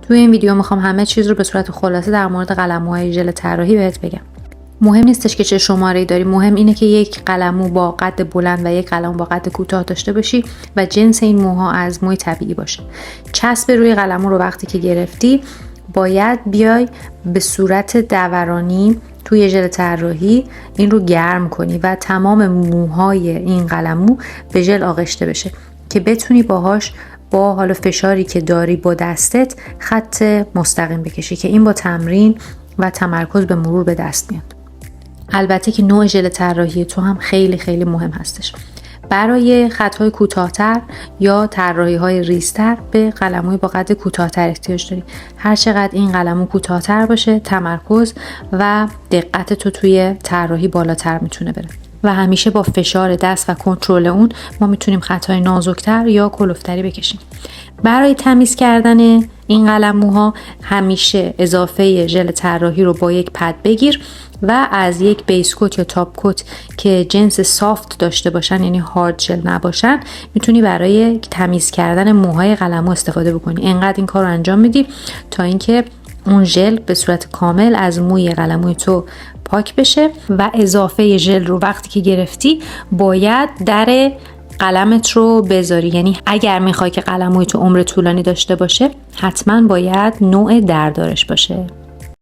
توی این ویدیو میخوام همه چیز رو به صورت خلاصه در مورد قلموهای ژل طراحی بهت بگم. مهم نیستش که چه شماره‌ای داری، مهم اینه که یک قلمو با قد بلند و یک قلمو با قد کوتاه داشته باشی و جنس این موها از موی طبیعی باشه. چسب روی قلمو رو وقتی که گرفتی باید بیای به صورت دورانی توی ژل طراحی این رو گرم کنی و تمام موهای این قلمو به ژل آغشته بشه که بتونی باهاش با حالا فشاری که داری با دستت خط مستقیم بکشی که این با تمرین و تمرکز به مرور به دست میاد. البته که نوع ژل طراحی تو هم خیلی خیلی مهم هستش. برای خطهای کوتاه‌تر یا طراحی‌های ریزتر به قلموی با قد کوتاه‌تر احتیاج داری. هر چقدر این قلمو کوتاه‌تر باشه، تمرکز و دقت تو توی طراحی بالاتر میتونه بره. و همیشه با فشار دست و کنترل اون ما میتونیم خطای نازکتر یا کلفتری بکشیم. برای تمیز کردن این قلموها همیشه اضافه ژل طراحی رو با یک پد بگیر و از یک بیس کوت یا تاپ کوت که جنس سافت داشته باشن، یعنی هارد ژل نباشن، میتونی برای تمیز کردن موهای قلمو استفاده بکنی. اینقدر این کار رو انجام میدی تا اینکه اون ژل به صورت کامل از موی قلموی تو پاک بشه و اضافه ژل رو وقتی که گرفتی باید در قلمت رو بذاری. یعنی اگر میخوای که قلموی تو عمر طولانی داشته باشه حتما باید نوع دردارش باشه.